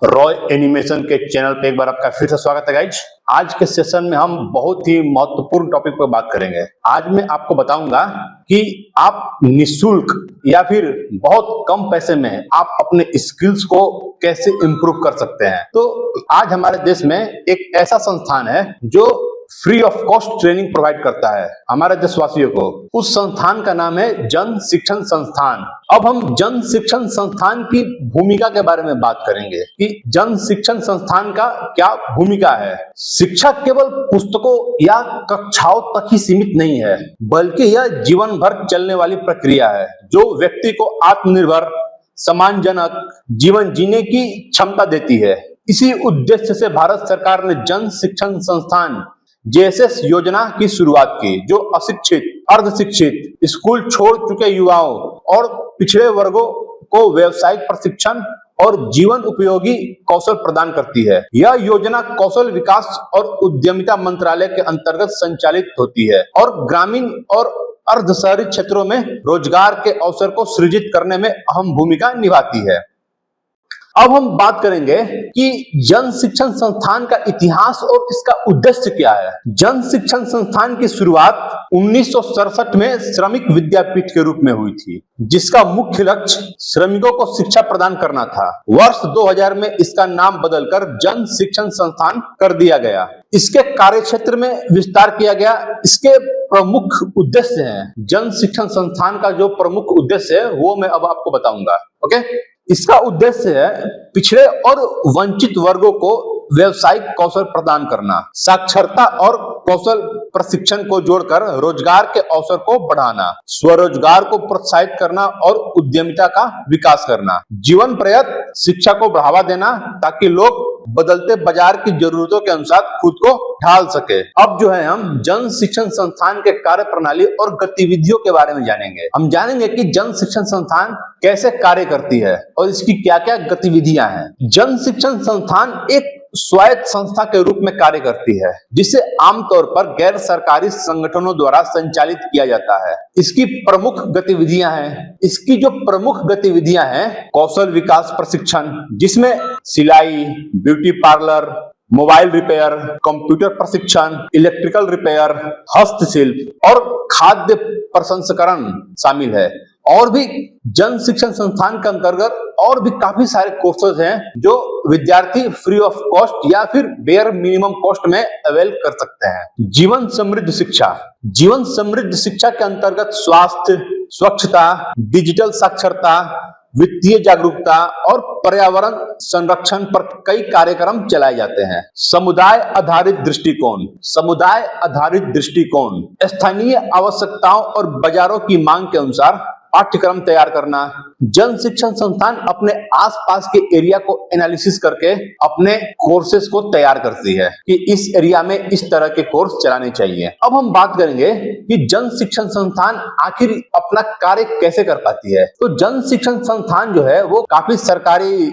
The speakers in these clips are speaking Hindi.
रॉय एनिमेशन के चैनल पे एक बार आपका फिर से स्वागत है गाइज। आज के सेशन में हम बहुत ही महत्वपूर्ण टॉपिक पर बात करेंगे। आज मैं आपको बताऊंगा कि आप निशुल्क या फिर बहुत कम पैसे में आप अपने स्किल्स को कैसे इंप्रूव कर सकते हैं। तो आज हमारे देश में एक ऐसा संस्थान है जो free of cost training provide करता है हमारे देशवासियों को। उस संस्थान का नाम है जन शिक्षण संस्थान। अब हम जन शिक्षण संस्थान की भूमिका के बारे में बात करेंगे कि जन शिक्षण संस्थान का क्या भूमिका है। शिक्षा केवल पुस्तकों या कक्षाओं तक ही सीमित नहीं है, बल्कि यह जीवन भर चलने वाली प्रक्रिया है जो व्यक्ति को आत्मनिर्भर, सम्मानजनक जीवन जीने की क्षमता देती है। इसी उद्देश्य से भारत सरकार ने जन शिक्षण संस्थान जेएसएस योजना की शुरुआत की, जो अशिक्षित, अर्धशिक्षित, स्कूल छोड़ चुके युवाओं और पिछड़े वर्गों को व्यावसायिक प्रशिक्षण और जीवन उपयोगी कौशल प्रदान करती है। यह योजना कौशल विकास और उद्यमिता मंत्रालय के अंतर्गत संचालित होती है और ग्रामीण और अर्ध शहरी क्षेत्रों में रोजगार के अवसर को सृजित करने में अहम भूमिका निभाती है। अब हम बात करेंगे कि जन शिक्षण संस्थान का इतिहास और इसका उद्देश्य क्या है। जन शिक्षण संस्थान की शुरुआत 1967 में श्रमिक विद्यापीठ के रूप में हुई थी, जिसका मुख्य लक्ष्य श्रमिकों को शिक्षा प्रदान करना था। वर्ष 2000 में इसका नाम बदलकर जन शिक्षण संस्थान कर दिया गया। इसके कार्यक्षेत्र में विस्तार किया गया। इसके प्रमुख उद्देश्य हैं। जन शिक्षण संस्थान का जो प्रमुख उद्देश्य है वो मैं अब आपको बताऊंगा। ओके, इसका उद्देश्य है पिछड़े और वंचित वर्गों को व्यवसायिक कौशल प्रदान करना, साक्षरता और कौशल प्रशिक्षण को जोड़कर रोजगार के अवसर को बढ़ाना, स्वरोजगार को प्रोत्साहित करना और उद्यमिता का विकास करना, जीवन पर्यंत शिक्षा को बढ़ावा देना ताकि लोग बदलते बाजार की जरूरतों के अनुसार खुद को ढाल सके। अब जो है हम जन शिक्षण संस्थान के कार्य प्रणाली और गतिविधियों के बारे में जानेंगे। हम जानेंगे कि जन शिक्षण संस्थान कैसे कार्य करती है और इसकी क्या क्या गतिविधियां हैं। जन शिक्षण संस्थान एक स्वायत्त संस्था के रूप में कार्य करती है, जिसे आमतौर पर गैर सरकारी संगठनों द्वारा संचालित किया जाता है। इसकी प्रमुख गतिविधियां हैं। इसकी जो प्रमुख गतिविधियां हैं, कौशल विकास प्रशिक्षण, जिसमें सिलाई, beauty parlour, mobile repair, computer प्रशिक्षण, इलेक्ट्रिकल रिपेयर, हस्तशिल्प और खाद्य प्रसंस्करण शामिल है। और भी जन शिक्षण संस्थान के अंतर्गत और भी काफी सारे कोर्सेज हैं जो विद्यार्थी फ्री ऑफ कॉस्ट या फिर बेयर मिनिमम कॉस्ट में अवेल कर सकते हैं। जीवन समृद्ध शिक्षा। जीवन समृद्ध शिक्षा के अंतर्गत स्वास्थ्य, स्वच्छता, डिजिटल साक्षरता, वित्तीय जागरूकता और पर्यावरण संरक्षण पर कई कार्यक्रम चलाए जाते हैं। समुदाय आधारित दृष्टिकोण। समुदाय आधारित दृष्टिकोण स्थानीय आवश्यकताओं और बाजारों की मांग के अनुसार पाठ्यक्रम तैयार करना। जन शिक्षण संस्थान अपने आसपास के एरिया को एनालिसिस करके अपने कोर्सेज को तैयार करती है कि इस एरिया में इस तरह के कोर्स चलाने चाहिए। अब हम बात करेंगे कि जन शिक्षण संस्थान आखिर अपना कार्य कैसे कर पाती है। तो जन शिक्षण संस्थान जो है वो काफी सरकारी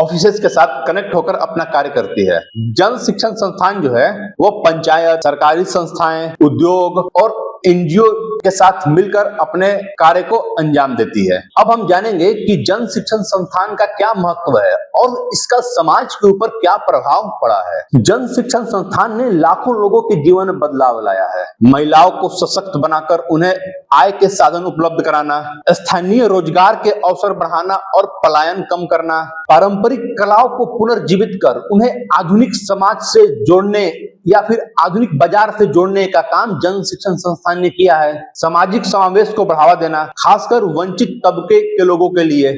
ऑफिसेस के साथ कनेक्ट होकर अपना कार्य करती है। जन शिक्षण संस्थान जो है वो पंचायत, सरकारी संस्थाएं, उद्योग और एनजीओ के साथ मिलकर अपने कार्य को अंजाम देती है। अब हम जानेंगे कि जन शिक्षण संस्थान का क्या महत्व है और इसका समाज के ऊपर क्या प्रभाव पड़ा है। जन शिक्षण संस्थान ने लाखों लोगों के जीवन में बदलाव लाया है। महिलाओं को सशक्त बनाकर उन्हें आय के साधन उपलब्ध कराना, स्थानीय रोजगार के अवसर बढ़ाना और पलायन कम करना, पारंपरिक कलाओं को पुनर्जीवित कर उन्हें आधुनिक समाज से जोड़ने या फिर आधुनिक बाजार से जोड़ने का काम जन शिक्षण संस्थान ने किया है। सामाजिक समावेश को बढ़ावा देना, खासकर वंचित तबके के लोगों के लिए।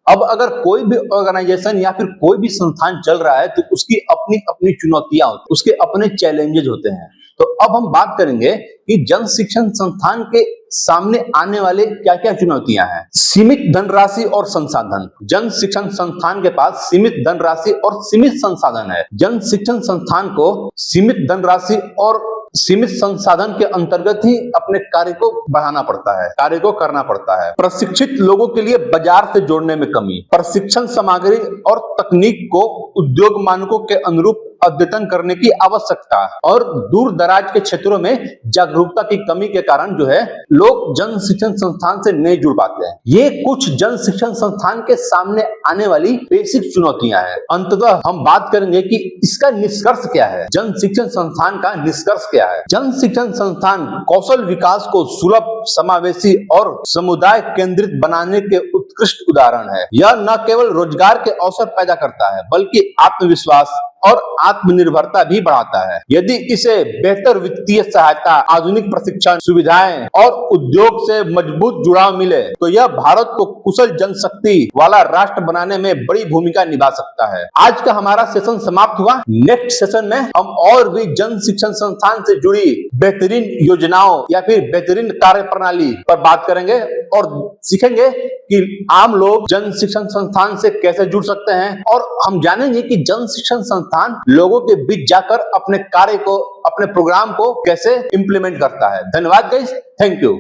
अब अगर कोई भी ऑर्गेनाइजेशन या फिर कोई भी संस्थान चल रहा है तो उसकी अपनी अपनी चुनौतियां होती हैं, उसके अपने चैलेंजेस होते हैं। तो अब हम बात करेंगे कि जन शिक्षण संस्थान के सामने आने वाले क्या क्या चुनौतियां हैं। सीमित धनराशि और संसाधन। जन शिक्षण संस्थान के पास सीमित धनराशि और सीमित संसाधन है। जन शिक्षण संस्थान को सीमित धनराशि और सीमित संसाधन के अंतर्गत ही अपने कार्य को बढ़ाना पड़ता है, कार्य को करना पड़ता है। प्रशिक्षित लोगों के लिए बाजार से जोड़ने में कमी, प्रशिक्षण सामग्री और तकनीक को उद्योग मानकों के अनुरूप अद्यतन करने की आवश्यकता और दूर दराज के क्षेत्रों में जागरूकता की कमी के कारण जो है लोग जन शिक्षण संस्थान से नहीं जुड़ पाते हैं। ये कुछ जन शिक्षण संस्थान के सामने आने वाली बेसिक चुनौतियां हैं। अंततः हम बात करेंगे कि इसका निष्कर्ष क्या है, जन शिक्षण संस्थान का निष्कर्ष क्या है। जन शिक्षण संस्थान कौशल विकास को सुलभ, समावेशी और समुदाय केंद्रित बनाने के उत्कृष्ट उदाहरण है। यह न केवल रोजगार के अवसर पैदा करता है बल्कि आत्मविश्वास और आत्मनिर्भरता भी बढ़ाता है। यदि इसे बेहतर वित्तीय सहायता, आधुनिक प्रशिक्षण सुविधाएं और उद्योग से मजबूत जुड़ाव मिले तो यह भारत को कुशल जनशक्ति वाला राष्ट्र बनाने में बड़ी भूमिका निभा सकता है। आज का हमारा सेशन समाप्त हुआ। नेक्स्ट सेशन में हम और भी जन शिक्षण संस्थान से जुड़ी बेहतरीन योजनाओं या फिर बेहतरीन कार्य प्रणाली पर बात करेंगे और सीखेंगे कि आम लोग जन शिक्षण संस्थान से कैसे जुड़ सकते हैं और हम जानेंगे कि जन शिक्षण संस्थान लोगों के बीच जाकर अपने कार्य को, अपने प्रोग्राम को कैसे इंप्लीमेंट करता है। धन्यवाद गाइस, थैंक यू।